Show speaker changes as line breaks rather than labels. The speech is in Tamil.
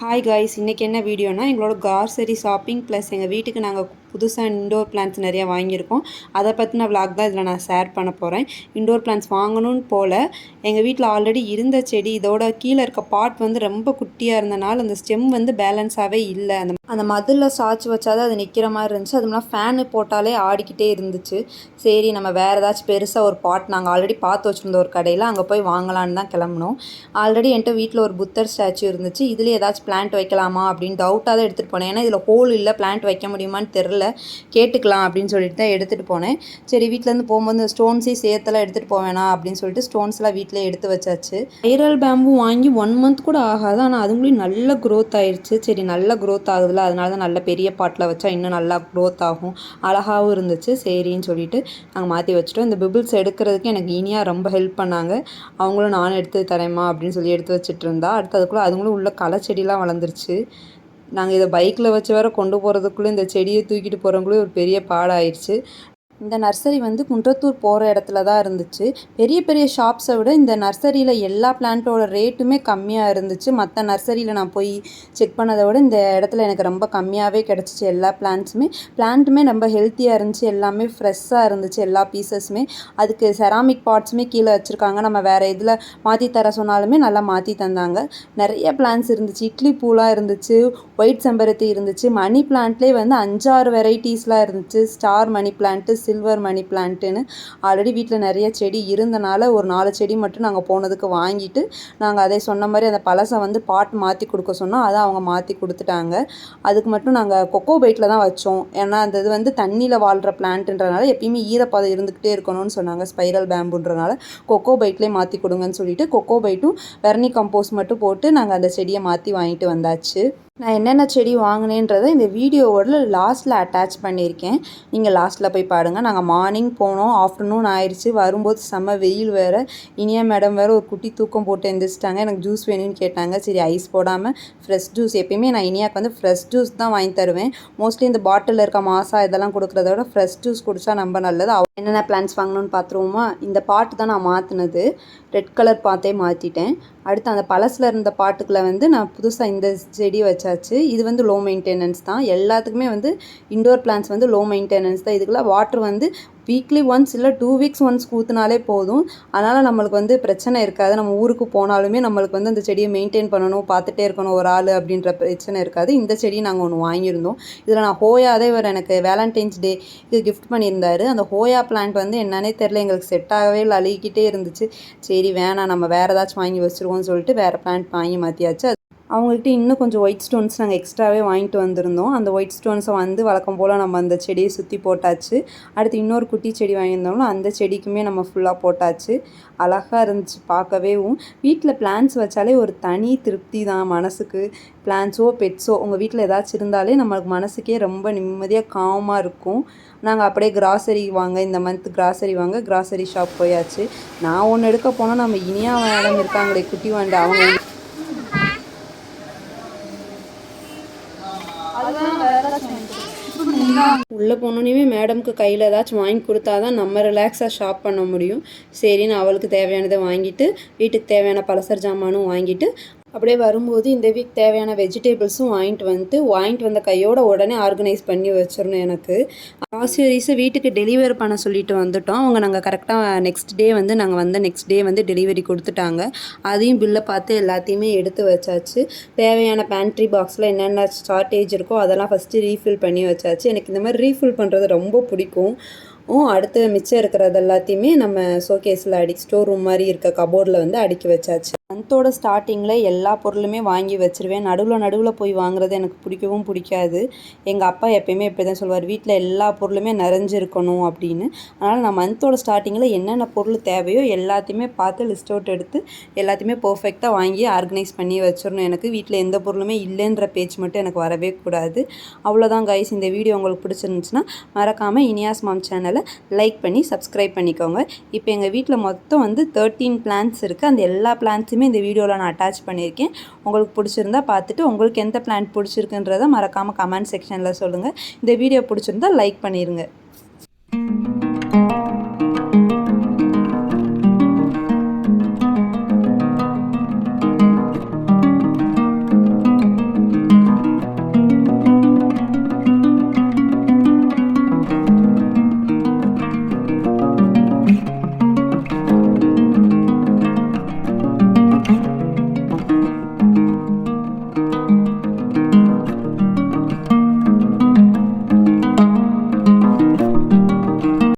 ஹாய் காய்ஸ், இன்றைக்கி என்ன வீடியோனா எங்களோட கார்சரி ஷாப்பிங் ப்ளஸ் எங்கள் வீட்டுக்கு நாங்கள் புதுசாக இண்டோர் பிளான்ட்ஸ் நிறையா வாங்கியிருக்கோம். அதை பற்றின விளாக் தான் இதில் நான் ஷேர் பண்ண போகிறேன். இண்டோர் பிளான்ட்ஸ் வாங்கணும்னு போல் எங்கள் வீட்டில் ஆல்ரெடி இருந்த செடி இதோட கீழே இருக்க பாட் வந்து ரொம்ப குட்டியாக இருந்தனால அந்த ஸ்டெம் வந்து பேலன்ஸாகவே இல்லை. அந்த மதிலில் சாய்ச்சி வச்சாதான் அது நிற்கிற மாதிரி இருந்துச்சு. அதுமாதிரி ஃபேனு போட்டாலே ஆடிக்கிட்டே இருந்துச்சு. சரி, நம்ம வேறு ஏதாச்சும் பெருசாக ஒரு பாட் நாங்கள் ஆல்ரெடி பார்த்து வச்சுருந்த ஒரு கடையில் அங்கே போய் வாங்கலான்னு தான் கிளம்புனோம். ஆல்ரெடி என்கிட்ட வீட்டில் ஒரு புத்தர் ஸ்டாச்சு இருந்துச்சு. இதுலேயே ஏதாச்சும் பிளான்ட் வைக்கலாமா அப்படின்னு டவுட்டாக தான் எடுத்துகிட்டு போனேன். ஏன்னா இதில் ஹோல் இல்லை, பிளான்ட் வைக்க முடியுமான்னு தெரில, கேட்டுக்கலாம் அப்படின்னு சொல்லிட்டு தான் எடுத்துகிட்டு போனேன். சரி, வீட்டிலேருந்து போகும்போது இந்த ஸ்டோன்ஸையும் சேர்த்தெல்லாம் எடுத்துகிட்டு போவேணா அப்படின்னு சொல்லிட்டு ஸ்டோன்ஸ்லாம் வீட்டிலே எடுத்து வச்சாச்சு. வைரல் பேம்பு வாங்கி 1 மந்த் கூட ஆகாது, ஆனால் அதுங்களையும் நல்ல க்ரோத் ஆயிடுச்சு. சரி, நல்ல க்ரோத் ஆகுதுல, அதனால தான் நல்ல பெரிய பாட்டில் வச்சா இன்னும் நல்லா க்ரோத் ஆகும், அழகாகவும் இருந்துச்சு. சரின்னு சொல்லிட்டு நாங்கள் மாற்றி வச்சுட்டோம். இந்த பிபிள்ஸ் எடுக்கிறதுக்கு எனக்கு இனியா ரொம்ப ஹெல்ப் பண்ணாங்க. அவங்களும் நானும் எடுத்து தரேம்மா அப்படின்னு சொல்லி எடுத்து வச்சுட்டு இருந்தா. அடுத்து அதுக்குள்ளே அதுங்களும் உள்ள களை செடிலாம் வளர்ந்துருச்சு. நாங்கள் இதை பைக்கில் வச்சு வேறு கொண்டு போகிறதுக்குள்ளே இந்த செடியை தூக்கிட்டு போகிறவங்களே ஒரு பெரிய பாடாயிடுச்சு. இந்த நர்சரி வந்து குன்றத்தூர் போகிற இடத்துல தான் இருந்துச்சு. பெரிய பெரிய ஷாப்ஸை விட இந்த நர்சரியில் எல்லா பிளான்ட்டோட ரேட்டுமே கம்மியாக இருந்துச்சு. மற்ற நர்சரியில் நான் போய் செக் பண்ணதை விட இந்த இடத்துல எனக்கு ரொம்ப கம்மியாகவே கிடச்சிச்சு. எல்லா பிளான்ட்டுமே ரொம்ப ஹெல்த்தியாக இருந்துச்சு. எல்லாமே ஃப்ரெஷ்ஷாக இருந்துச்சு, எல்லா பீசஸுமே. அதுக்கு செராமிக் பாட்ஸுமே கீழே வச்சுருக்காங்க. நம்ம வேறு இதில் மாற்றி தர சொன்னாலுமே நல்லா மாற்றி தந்தாங்க. நிறைய பிளான்ட்ஸ் இருந்துச்சு. இட்லி பூலாம் இருந்துச்சு, ஒயிட் செம்பருத்தி இருந்துச்சு, மணி பிளான்ட்லேயே வந்து 5-6 வெரைட்டிஸ்லாம் இருந்துச்சு. ஸ்டார் மணி பிளான்ட்டு, சில்வர் மணி பிளான்ட்டுன்னு. ஆல்ரெடி வீட்டில் நிறைய செடி இருந்தனால ஒரு 4 செடி மட்டும் நாங்கள் போனதுக்கு வாங்கிட்டு நாங்கள் அதை சொன்ன மாதிரி அந்த பழசை வந்து பாட் மாற்றி கொடுக்க சொன்னோம். அதை அவங்க மாற்றி கொடுத்துட்டாங்க. அதுக்கு மட்டும் நாங்கள் கொக்கோ பைட்டில் தான் வச்சோம். ஏன்னா அந்த இது வந்து தண்ணியில் வாழ்கிற பிளான்ட்டுன்றனால எப்பயுமே ஈரப்பதம் இருந்துக்கிட்டே இருக்கணும்னு சொன்னாங்க. ஸ்பைரல் பேம்புன்றனால கொக்கோ பைட்லேயே மாற்றி கொடுங்கன்னு சொல்லிட்டு கொக்கோ பைட்டும் வெர்னி கம்போஸ்ட் மட்டும் போட்டு நாங்கள் அந்த செடியை மாற்றி வாங்கிட்டு வந்தாச்சு. நான் என்னென்ன செடி வாங்கினேன்றதை இந்த வீடியோவோட லாஸ்ட்டில் அட்டாச் பண்ணியிருக்கேன். நீங்கள் லாஸ்ட்டில் போய் பாருங்கள். நாங்கள் மார்னிங் போனோம், ஆஃப்டர்நூன் ஆயிடுச்சு. வரும்போது செம்ம வெயில் வேறு. இனியா மேடம் வேறு ஒரு குட்டி தூக்கம் போட்டு எழுந்திரிச்சிட்டாங்க. எனக்கு ஜூஸ் வேணும்னு கேட்டாங்க. சரி, ஐஸ் போடாமல் ஃப்ரெஷ் ஜூஸ், எப்பயுமே நான் இனியாவுக்கு வந்து ஃப்ரெஷ் ஜூஸ் தான் வாங்கி தருவேன். மோஸ்ட்லி இந்த பாட்டிலில் இருக்க மாசா இதெல்லாம் கொடுக்குறத விட ஃப்ரெஷ் ஜூஸ் குடித்தா ரொம்ப நல்லது. என்னென்ன பிளான்ஸ் வாங்கணும்னு பார்த்துருவோமா? இந்த பாட்டு தான் நான் மாற்றினது. ரெட் கலர் பாட்டே மாற்றிட்டேன். அடுத்து அந்த பழசில் இருந்த பாட்டுக்குள்ளே வந்து நான் புதுசாக இந்த செடி வச்சாச்சு. இது வந்து லோ மெயின்டெனன்ஸ் தான். எல்லாத்துக்குமே வந்து இண்டோர் பிளான்ஸ் வந்து லோ மெயின்டெனன்ஸ் தான். இதுக்குள்ள வாட்டர் வந்து வீக்லி ஒன்ஸ் இல்லை 2 வீக்ஸ் ஒன்ஸ் ஊற்றினாலே போதும். அதனால் நம்மளுக்கு வந்து பிரச்சனை இருக்காது. நம்ம ஊருக்கு போனாலுமே நம்மளுக்கு வந்து அந்த செடியை மெயின்டைன் பண்ணணும், பார்த்துட்டே இருக்கணும் ஒரு ஆள் அப்படின்ற பிரச்சனை இருக்காது. இந்த செடியை நாங்கள் ஒன்று வாங்கியிருந்தோம். இதில் நான் ஹோயாதே இவர் எனக்கு வேலண்டைன்ஸ் டே இது கிஃப்ட் பண்ணியிருந்தார். அந்த ஹோயா பிளான்ட் வந்து என்னன்னே தெரில, எங்களுக்கு செட் ஆகவே இல்லை, அழுகிக்கிட்டே இருந்துச்சு. சரி வேணாம், நம்ம வேறு ஏதாச்சும் வாங்கி வச்சுருவோம்னு சொல்லிட்டு வேறு பிளான்ட் வாங்கி மாற்றியாச்சு. அவங்கள்ட்ட இன்னும் கொஞ்சம் ஒயிட் ஸ்டோன்ஸ் நாங்கள் எக்ஸ்ட்ராவே வாங்கிட்டு வந்திருந்தோம். அந்த ஒயிட் ஸ்டோன்ஸை வந்து வழக்கம் போல் நம்ம அந்த செடியை சுற்றி போட்டாச்சு. அடுத்து இன்னொரு குட்டி செடி வாங்கியிருந்தோம்னா அந்த செடிக்குமே நம்ம ஃபுல்லாக போட்டாச்சு. அழகாக இருந்துச்சு பார்க்கவேவும். வீட்டில் பிளான்ட்ஸ் வச்சாலே ஒரு தனி திருப்தி தான் மனசுக்கு. பிளான்ட்ஸோ பெட்ஸோ உங்கள் வீட்டில் ஏதாச்சும் இருந்தாலே நம்மளுக்கு மனசுக்கே ரொம்ப நிம்மதியாக காமாக இருக்கும். நாங்கள் அப்படியே கிராசரி வாங்க, இந்த மந்த் கிராசரி வாங்க கிராசரி ஷாப் போயாச்சு. நான் ஒன்று எடுக்க போனால் நம்ம இனியா மேடம் இருக்காங்களே குட்டி வாண்டு, அவங்க உள்ளே போனோன்னே மேடம்க்கு கையில் ஏதாச்சும் வாங்கி கொடுத்தா தான் நம்ம ரிலாக்ஸாக ஷாப் பண்ண முடியும். சரின்னு அவளுக்கு தேவையானதை வாங்கிட்டு வீட்டுக்கு தேவையான பலசர் ஜாமானும் வாங்கிட்டு அப்படியே வரும்போது இந்த வீக் தேவையான வெஜிடபிள்ஸும் வாங்கிட்டு வந்த கையோட உடனே ஆர்கனைஸ் பண்ணி வச்சிடணும். எனக்கு க்ராசரிஸை வீட்டுக்கு டெலிவரி பண்ண சொல்லிட்டு வந்துட்டோம். அவங்க நாங்கள் கரெக்டாக நெக்ஸ்ட் டே வந்து டெலிவரி கொடுத்துட்டாங்க. அதையும் பில்லை பார்த்து எல்லாத்தையுமே எடுத்து வச்சாச்சு. தேவையான பேண்ட்ரி பாக்ஸில் என்னென்ன ஷார்ட்டேஜ் இருக்கோ அதெல்லாம் ஃபஸ்ட்டு ரீஃபில் பண்ணி வச்சாச்சு. எனக்கு இந்த மாதிரி ரீஃபில் பண்ணுறது ரொம்ப பிடிக்கும். அடுத்து மிச்சம் இருக்கிறது எல்லாத்தையுமே நம்ம ஷோகேஸில் ஸ்டோர் ரூம் மாதிரி இருக்க கபோர்டில் வந்து அடுக்கி வச்சாச்சு. மந்தோட ஸ்டார்டிங்கில் எல்லா பொருளுமே வாங்கி வச்சுருவேன். நடுவில் போய் வாங்குறது எனக்கு பிடிக்கவும் பிடிக்காது. எங்கள் அப்பா எப்பயுமே இப்படி தான் சொல்லுவார், வீட்டில் எல்லா பொருளுமே நிறைஞ்சிருக்கணும் அப்படின்னு. அதனால் நான் மந்தோட ஸ்டார்டிங்கில் என்னென்ன பொருள் தேவையோ எல்லாத்தையுமே பார்த்து லிஸ்ட் அவுட் எடுத்து எல்லாத்தையுமே பர்ஃபெக்டாக வாங்கி ஆர்கனைஸ் பண்ணி வச்சிடணும். எனக்கு வீட்டில் எந்த பொருளுமே இல்லைன்ற பேச்சு மட்டும் எனக்கு வரவே கூடாது. அவ்வளோதான் கைஸ். இந்த வீடியோ உங்களுக்கு பிடிச்சிருந்துச்சுன்னா மறக்காமல் இனியாஸ் மாம் சேனலை லைக் பண்ணி சப்ஸ்கிரைப் பண்ணிக்கோங்க. இப்போ எங்கள் வீட்டில் மொத்தம் வந்து 13 பிளான்ட்ஸ் இருக்குது. அந்த எல்லா பிளான்ட்ஸுமே இந்த வீடியோவில் நான் அட்டாச் பண்ணியிருக்கேன். உங்களுக்கு பிடிச்சிருந்தா பார்த்துட்டு உங்களுக்கு எந்த பிளான்ட் பிடிச்சிருக்குன்றதை மறக்காமல் கமெண்ட் செக்ஷனில் சொல்லுங்கள். இந்த வீடியோ பிடிச்சிருந்தா லைக் பண்ணிடுங்க.